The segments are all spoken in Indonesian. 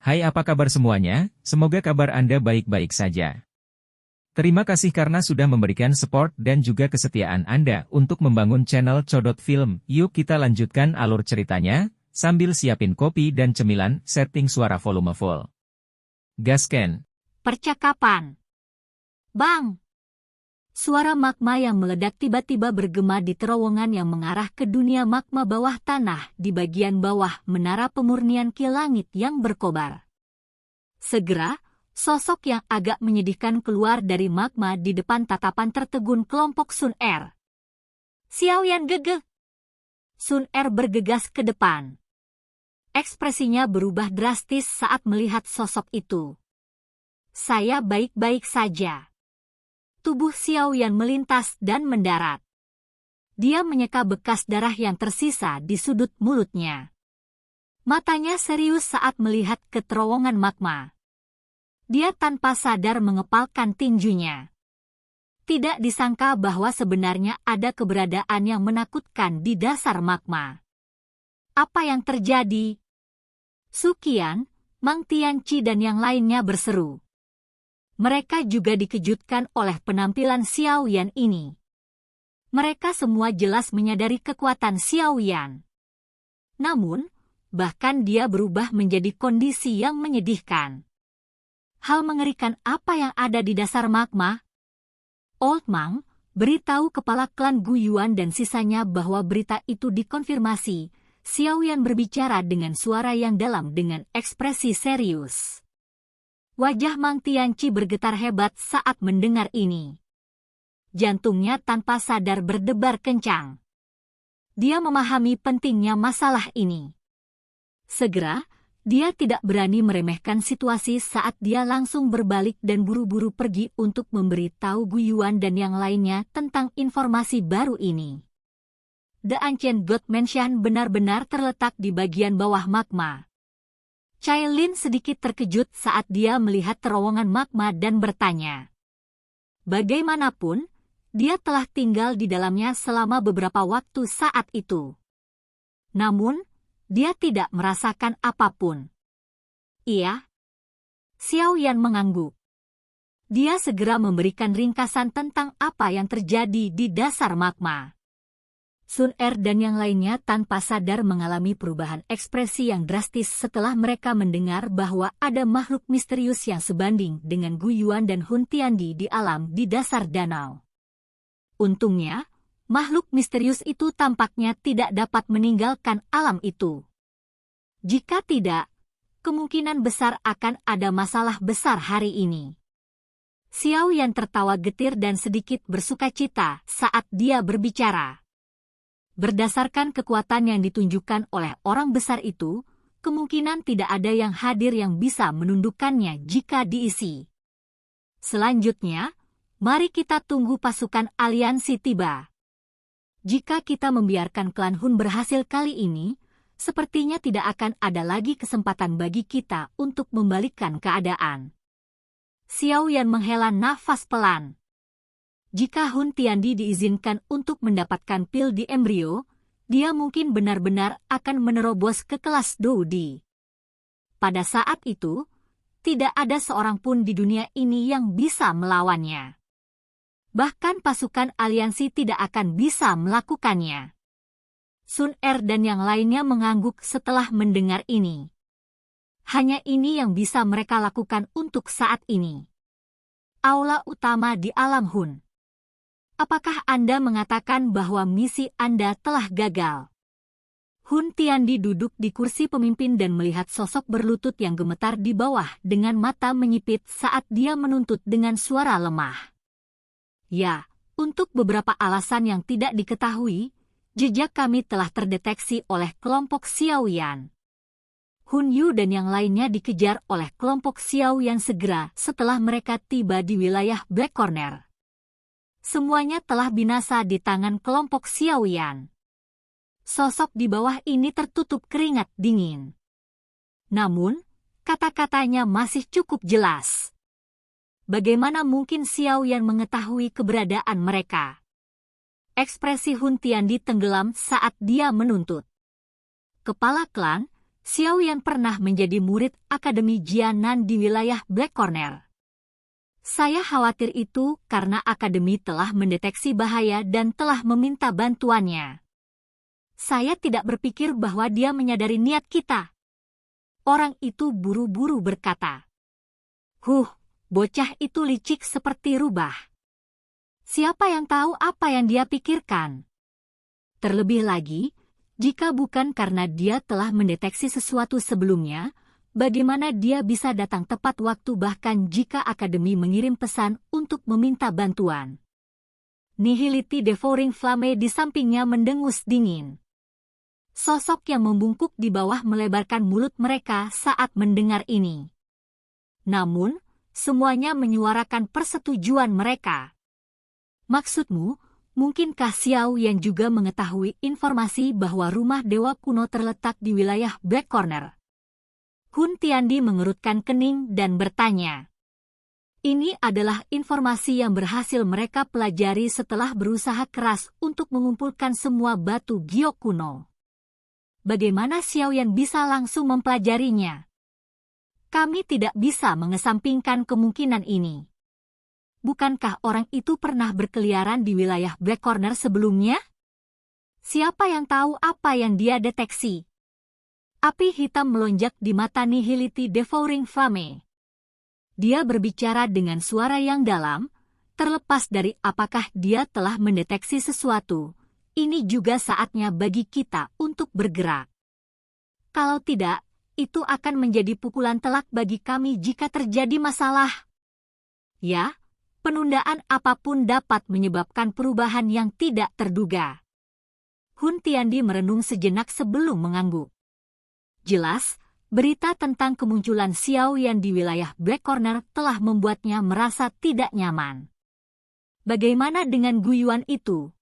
Hai, apa kabar semuanya? Semoga kabar Anda baik-baik saja. Terima kasih karena sudah memberikan support dan juga kesetiaan Anda untuk membangun channel Codot Film. Yuk kita lanjutkan alur ceritanya, sambil siapin kopi dan cemilan, setting suara volume full. Gasken. Percakapan. Bang! Suara magma yang meledak tiba-tiba bergema di terowongan yang mengarah ke dunia magma bawah tanah di bagian bawah menara pemurnian kilangit yang berkobar. Segera, sosok yang agak menyedihkan keluar dari magma di depan tatapan tertegun kelompok Sun Er. Xiaoyan gegeh. Sun Er bergegas ke depan. Ekspresinya berubah drastis saat melihat sosok itu. Saya baik-baik saja. Tubuh Xiaoyan melintas dan mendarat. Dia menyeka bekas darah yang tersisa di sudut mulutnya. Matanya serius saat melihat ke terowongan magma. Dia tanpa sadar mengepalkan tinjunya. Tidak disangka bahwa sebenarnya ada keberadaan yang menakutkan di dasar magma. Apa yang terjadi? Su Qian, Mang Tianqi dan yang lainnya berseru. Mereka juga dikejutkan oleh penampilan Xiaoyan ini. Mereka semua jelas menyadari kekuatan Xiaoyan. Namun, bahkan dia berubah menjadi kondisi yang menyedihkan. Hal mengerikan apa yang ada di dasar magma? Old Mang, beritahu kepala klan Gu Yuan dan sisanya bahwa berita itu dikonfirmasi. Xiaoyan berbicara dengan suara yang dalam dengan ekspresi serius. Wajah Mang Tianqi bergetar hebat saat mendengar ini. Jantungnya tanpa sadar berdebar kencang. Dia memahami pentingnya masalah ini. Segera, dia tidak berani meremehkan situasi saat dia langsung berbalik dan buru-buru pergi untuk memberitahu Gu Yuan dan yang lainnya tentang informasi baru ini. The Ancient God Mansion benar-benar terletak di bagian bawah magma. Cai Lin sedikit terkejut saat dia melihat terowongan magma dan bertanya. Bagaimanapun, dia telah tinggal di dalamnya selama beberapa waktu saat itu. Namun, dia tidak merasakan apapun. Iya? Xiaoyan mengangguk. Dia segera memberikan ringkasan tentang apa yang terjadi di dasar magma. Sun Er dan yang lainnya tanpa sadar mengalami perubahan ekspresi yang drastis setelah mereka mendengar bahwa ada makhluk misterius yang sebanding dengan Gu Yuan dan Hun Tiandi di alam di dasar danau. Untungnya, makhluk misterius itu tampaknya tidak dapat meninggalkan alam itu. Jika tidak, kemungkinan besar akan ada masalah besar hari ini. Xiaoyan tertawa getir dan sedikit bersukacita saat dia berbicara. Berdasarkan kekuatan yang ditunjukkan oleh orang besar itu, kemungkinan tidak ada yang hadir yang bisa menundukkannya jika diisi. Selanjutnya, mari kita tunggu pasukan aliansi tiba. Jika kita membiarkan klan Hun berhasil kali ini, sepertinya tidak akan ada lagi kesempatan bagi kita untuk membalikkan keadaan. Xiaoyan menghela nafas pelan. Jika Hun Tiandi diizinkan untuk mendapatkan pil di embrio, dia mungkin benar-benar akan menerobos ke kelas Doudi. Pada saat itu, tidak ada seorang pun di dunia ini yang bisa melawannya. Bahkan pasukan aliansi tidak akan bisa melakukannya. Sun Er dan yang lainnya mengangguk setelah mendengar ini. Hanya ini yang bisa mereka lakukan untuk saat ini. Aula utama di alam Hun. Apakah Anda mengatakan bahwa misi Anda telah gagal? Hun Tiandi duduk di kursi pemimpin dan melihat sosok berlutut yang gemetar di bawah dengan mata menyipit saat dia menuntut dengan suara lemah. Ya, untuk beberapa alasan yang tidak diketahui, jejak kami telah terdeteksi oleh kelompok Xiaoyan. Hun Yu dan yang lainnya dikejar oleh kelompok Xiaoyan segera setelah mereka tiba di wilayah Black Corner. Semuanya telah binasa di tangan kelompok Xiaoyan. Sosok di bawah ini tertutup keringat dingin. Namun, kata-katanya masih cukup jelas. Bagaimana mungkin Xiaoyan mengetahui keberadaan mereka? Ekspresi Hun Tiandi tenggelam saat dia menuntut. Kepala klan, Xiao Yan pernah menjadi murid Akademi Jianan di wilayah Black Corner. Saya khawatir itu karena Akademi telah mendeteksi bahaya dan telah meminta bantuannya. Saya tidak berpikir bahwa dia menyadari niat kita. Orang itu buru-buru berkata. Bocah itu licik seperti rubah. Siapa yang tahu apa yang dia pikirkan? Terlebih lagi, jika bukan karena dia telah mendeteksi sesuatu sebelumnya, bagaimana dia bisa datang tepat waktu bahkan jika Akademi mengirim pesan untuk meminta bantuan? Nihility Devouring Flame di sampingnya mendengus dingin. Sosok yang membungkuk di bawah melebarkan mulut mereka saat mendengar ini. Namun, semuanya menyuarakan persetujuan mereka. Maksudmu, mungkinkah Xiao yang juga mengetahui informasi bahwa rumah dewa kuno terletak di wilayah Black Corner? Hun Tiandi mengerutkan kening dan bertanya. Ini adalah informasi yang berhasil mereka pelajari setelah berusaha keras untuk mengumpulkan semua batu giok kuno. Bagaimana Xiao Yan bisa langsung mempelajarinya? Kami tidak bisa mengesampingkan kemungkinan ini. Bukankah orang itu pernah berkeliaran di wilayah Black Corner sebelumnya? Siapa yang tahu apa yang dia deteksi? Api hitam melonjak di mata Nihility Devouring Flame. Dia berbicara dengan suara yang dalam, terlepas dari apakah dia telah mendeteksi sesuatu. Ini juga saatnya bagi kita untuk bergerak. Kalau tidak, itu akan menjadi pukulan telak bagi kami jika terjadi masalah. Ya, penundaan apapun dapat menyebabkan perubahan yang tidak terduga. Hun Tiandi merenung sejenak sebelum mengangguk. Jelas, berita tentang kemunculan Xiao Yan di wilayah Black Corner telah membuatnya merasa tidak nyaman. Bagaimana dengan Gu Yuan itu?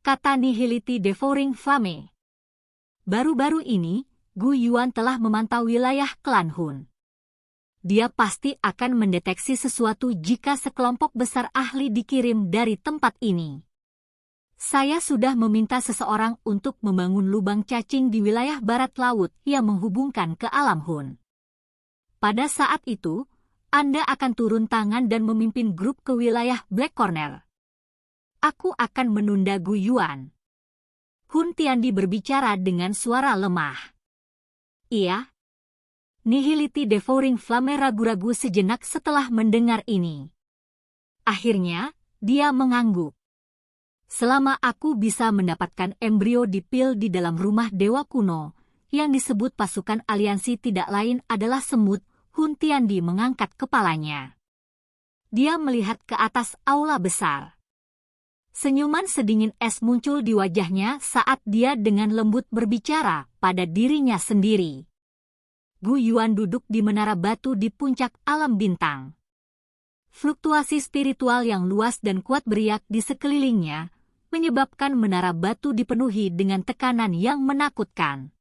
Kata Nihility Devouring Flame. Baru-baru ini, Gu Yuan telah memantau wilayah klan Hun. Dia pasti akan mendeteksi sesuatu jika sekelompok besar ahli dikirim dari tempat ini. Saya sudah meminta seseorang untuk membangun lubang cacing di wilayah barat laut yang menghubungkan ke alam Hun. Pada saat itu, Anda akan turun tangan dan memimpin grup ke wilayah Black Corner. Aku akan menunda Gu Yuan. Hun Tiandi berbicara dengan suara lemah. Iya. Nihility Devouring Flame ragu-ragu sejenak setelah mendengar ini. Akhirnya, dia mengangguk. Selama aku bisa mendapatkan embrio dipil di dalam rumah dewa kuno, yang disebut pasukan aliansi tidak lain adalah semut, Hun Tiandi mengangkat kepalanya. Dia melihat ke atas aula besar. Senyuman sedingin es muncul di wajahnya saat dia dengan lembut berbicara pada dirinya sendiri. Gu Yuan duduk di menara batu di puncak alam bintang. Fluktuasi spiritual yang luas dan kuat beriak di sekelilingnya, menyebabkan menara batu dipenuhi dengan tekanan yang menakutkan.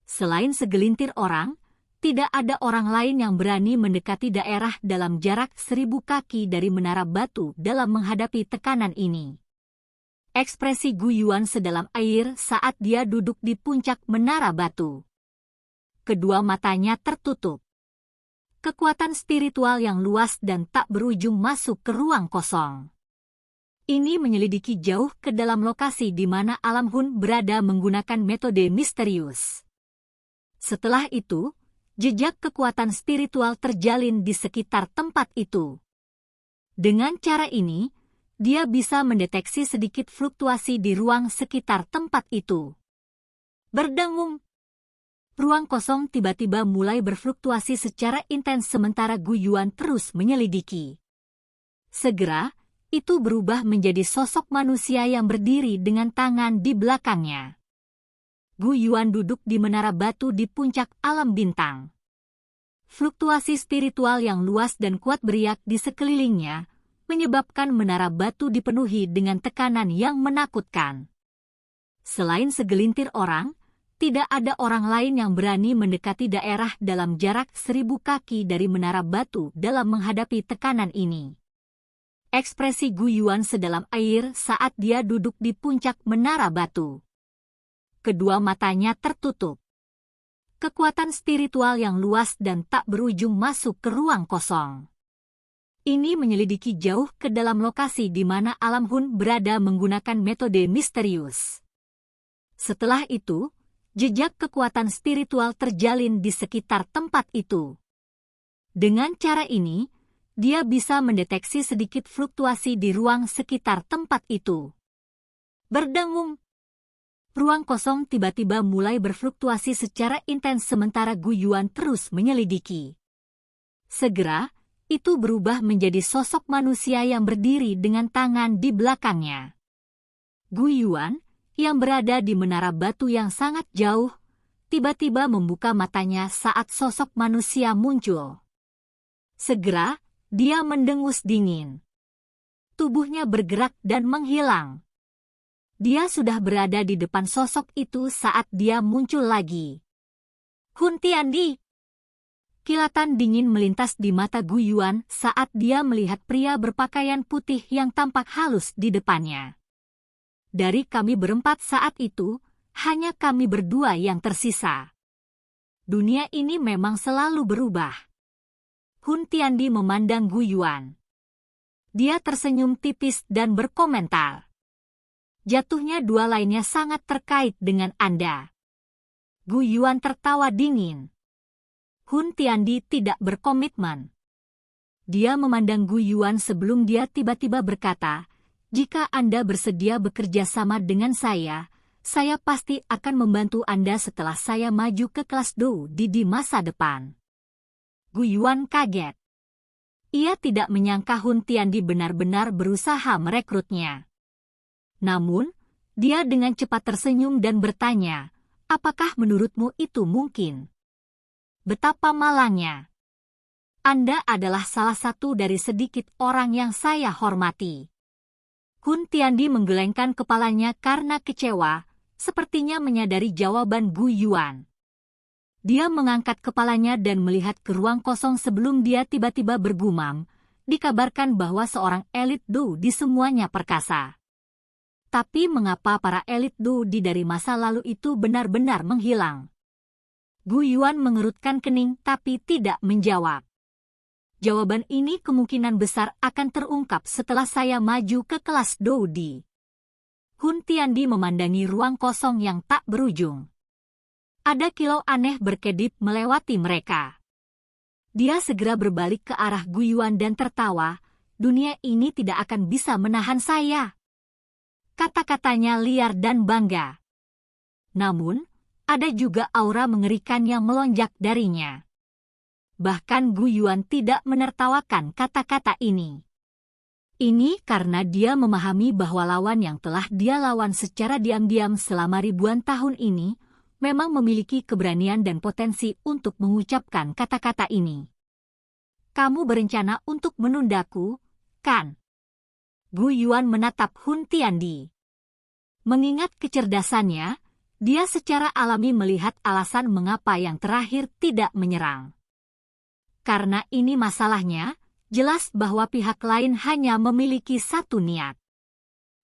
Selain segelintir orang, tidak ada orang lain yang berani mendekati daerah dalam jarak 1000 kaki dari menara batu dalam menghadapi tekanan ini. Ekspresi Gu Yuan sedalam air saat dia duduk di puncak menara batu. Kedua matanya tertutup. Kekuatan spiritual yang luas dan tak berujung masuk ke ruang kosong. Ini menyelidiki jauh ke dalam lokasi di mana alam Hun berada menggunakan metode misterius. Setelah itu, jejak kekuatan spiritual terjalin di sekitar tempat itu. Dengan cara ini, dia bisa mendeteksi sedikit fluktuasi di ruang sekitar tempat itu. Berdengung. Ruang kosong tiba-tiba mulai berfluktuasi secara intens sementara Gu Yuan terus menyelidiki. Segera, itu berubah menjadi sosok manusia yang berdiri dengan tangan di belakangnya. Gu Yuan duduk di menara batu di puncak alam bintang. Fluktuasi spiritual yang luas dan kuat beriak di sekelilingnya, menyebabkan menara batu dipenuhi dengan tekanan yang menakutkan. Selain segelintir orang, tidak ada orang lain yang berani mendekati daerah dalam jarak 1000 kaki dari menara batu dalam menghadapi tekanan ini. Ekspresi Gu Yuan sedalam air saat dia duduk di puncak menara batu. Kedua matanya tertutup. kekuatan spiritual yang luas dan tak berujung masuk ke ruang kosong. Ini menyelidiki jauh ke dalam lokasi di mana alam Hun berada menggunakan metode misterius. Setelah itu, jejak kekuatan spiritual terjalin di sekitar tempat itu. Dengan cara ini, dia bisa mendeteksi sedikit fluktuasi di ruang sekitar tempat itu. Berdengung. Ruang kosong tiba-tiba mulai berfluktuasi secara intens sementara Gu Yuan terus menyelidiki. Segera, itu berubah menjadi sosok manusia yang berdiri dengan tangan di belakangnya. Gu Yuan, yang berada di menara batu yang sangat jauh, tiba-tiba membuka matanya saat sosok manusia muncul. Segera, dia mendengus dingin. Tubuhnya bergerak dan menghilang. Dia sudah berada di depan sosok itu saat dia muncul lagi. Hun Tiandi. Kilatan dingin melintas di mata Gu Yuan saat dia melihat pria berpakaian putih yang tampak halus di depannya. Dari kami berempat saat itu, hanya kami berdua yang tersisa. Dunia ini memang selalu berubah. Hun Tiandi memandang Gu Yuan. Dia tersenyum tipis dan berkomentar. Jatuhnya dua lainnya sangat terkait dengan Anda. Gu Yuan tertawa dingin. Hun Tiandi tidak berkomitmen. Dia memandang Gu Yuan sebelum dia tiba-tiba berkata, "Jika Anda bersedia bekerja sama dengan saya pasti akan membantu Anda setelah saya maju ke kelas Dou di masa depan." Gu Yuan kaget. Ia tidak menyangka Hun Tiandi benar-benar berusaha merekrutnya. Namun, dia dengan cepat tersenyum dan bertanya, "Apakah menurutmu itu mungkin?" Betapa malangnya. Anda adalah salah satu dari sedikit orang yang saya hormati. Hun Tiandi menggelengkan kepalanya karena kecewa, sepertinya menyadari jawaban Gu Yuan. Dia mengangkat kepalanya dan melihat ke ruang kosong sebelum dia tiba-tiba bergumam, dikabarkan bahwa seorang elit Dou di semuanya perkasa. Tapi mengapa para elit Dou di dari masa lalu itu benar-benar menghilang? Gu Yuan mengerutkan kening tapi tidak menjawab. Jawaban ini kemungkinan besar akan terungkap setelah saya maju ke kelas Dou di. Hun Tiandi memandangi ruang kosong yang tak berujung. Ada kilau aneh berkedip melewati mereka. Dia segera berbalik ke arah Gu Yuan dan tertawa, "Dunia ini tidak akan bisa menahan saya." Kata-katanya liar dan bangga. Namun, ada juga aura mengerikan yang melonjak darinya. Bahkan Gu Yuan tidak menertawakan kata-kata ini. Ini karena dia memahami bahwa lawan yang telah dia lawan secara diam-diam selama ribuan tahun ini memang memiliki keberanian dan potensi untuk mengucapkan kata-kata ini. "Kamu berencana untuk menundaku, kan?" Gu Yuan menatap Hun Tiandi. Mengingat kecerdasannya, dia secara alami melihat alasan mengapa yang terakhir tidak menyerang. Karena ini masalahnya, jelas bahwa pihak lain hanya memiliki satu niat.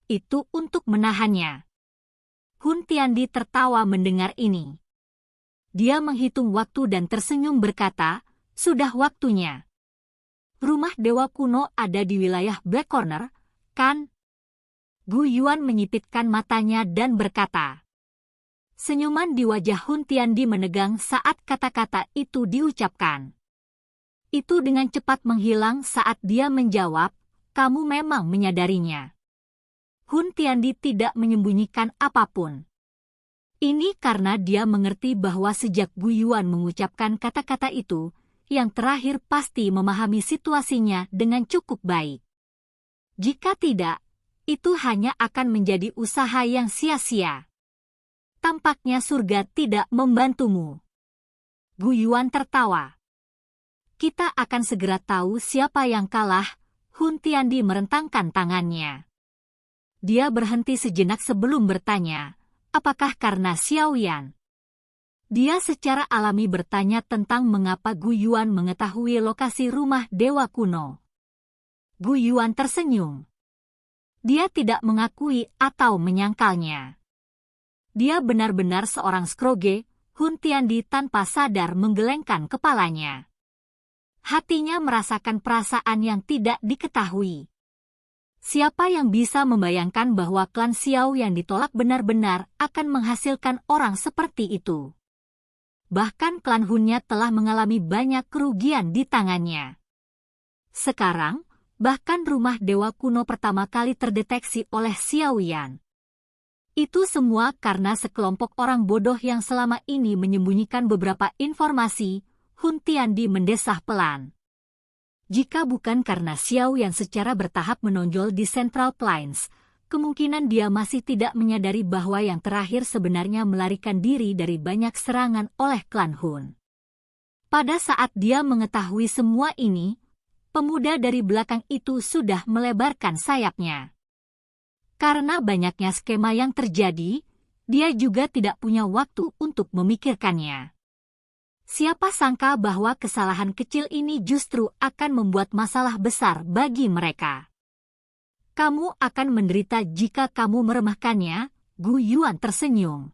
Itu untuk menahannya. Hun Tiandi tertawa mendengar ini. Dia menghitung waktu dan tersenyum berkata, "Sudah waktunya. Rumah Dewa Kuno ada di wilayah Black Corner, kan?" Gu Yuan menyipitkan matanya dan berkata. Senyuman di wajah Hun Tiandi menegang saat kata-kata itu diucapkan. Itu dengan cepat menghilang saat dia menjawab, "Kamu memang menyadarinya." Hun Tiandi tidak menyembunyikan apapun. Ini karena dia mengerti bahwa sejak Gu Yuan mengucapkan kata-kata itu, yang terakhir pasti memahami situasinya dengan cukup baik. Jika tidak, itu hanya akan menjadi usaha yang sia-sia. Tampaknya surga tidak membantumu. Gu Yuan tertawa. "Kita akan segera tahu siapa yang kalah." Hun Tiandi merentangkan tangannya. Dia berhenti sejenak sebelum bertanya, "Apakah karena Xiao Yan?" Dia secara alami bertanya tentang mengapa Gu Yuan mengetahui lokasi rumah Dewa Kuno. Gu Yuan tersenyum. Dia tidak mengakui atau menyangkalnya. Dia benar-benar seorang skroge, Hun Tiandi tanpa sadar menggelengkan kepalanya. Hatinya merasakan perasaan yang tidak diketahui. Siapa yang bisa membayangkan bahwa klan Xiao yang ditolak benar-benar akan menghasilkan orang seperti itu? Bahkan klan Hunnya telah mengalami banyak kerugian di tangannya. Sekarang, bahkan rumah dewa kuno pertama kali terdeteksi oleh Xiao Yan. Itu semua karena sekelompok orang bodoh yang selama ini menyembunyikan beberapa informasi. Hun Tiandi mendesah pelan. Jika bukan karena Xiao yang secara bertahap menonjol di Central Plains, kemungkinan dia masih tidak menyadari bahwa yang terakhir sebenarnya melarikan diri dari banyak serangan oleh klan Hun. Pada saat dia mengetahui semua ini, pemuda dari belakang itu sudah melebarkan sayapnya. Karena banyaknya skema yang terjadi, dia juga tidak punya waktu untuk memikirkannya. Siapa sangka bahwa kesalahan kecil ini justru akan membuat masalah besar bagi mereka. Kamu akan menderita jika kamu meremehkannya, Gu Yuan tersenyum.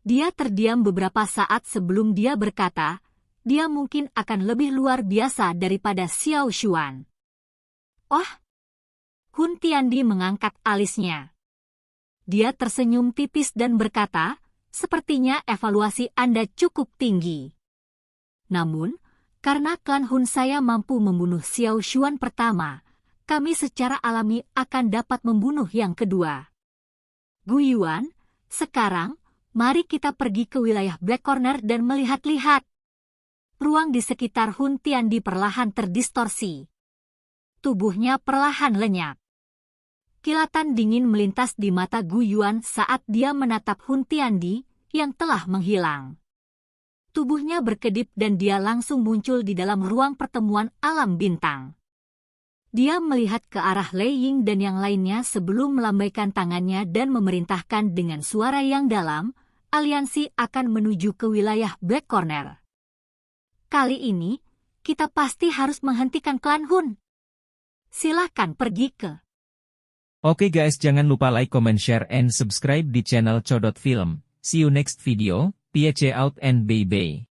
Dia terdiam beberapa saat sebelum dia berkata, dia mungkin akan lebih luar biasa daripada Xiao Xuan. Oh! Hun Tiandi mengangkat alisnya. Dia tersenyum tipis dan berkata, sepertinya evaluasi Anda cukup tinggi. Namun, karena klan Hun saya mampu membunuh Xiao Xuan pertama, kami secara alami akan dapat membunuh yang kedua. Gu Yuan, sekarang, mari kita pergi ke wilayah Black Corner dan melihat-lihat. Ruang di sekitar Hun Tiandi perlahan terdistorsi. Tubuhnya perlahan lenyap. Kilatan dingin melintas di mata Gu Yuan saat dia menatap Hun Tiandi yang telah menghilang. Tubuhnya berkedip dan dia langsung muncul di dalam ruang pertemuan alam bintang. Dia melihat ke arah Lei Ying dan yang lainnya sebelum melambaikan tangannya dan memerintahkan dengan suara yang dalam, aliansi akan menuju ke wilayah Black Corner. Kali ini, kita pasti harus menghentikan klan Hun. Silahkan pergi ke... Oke guys, jangan lupa like, comment, share, and subscribe di channel Codot Film. See you next video, peace out and bye-bye.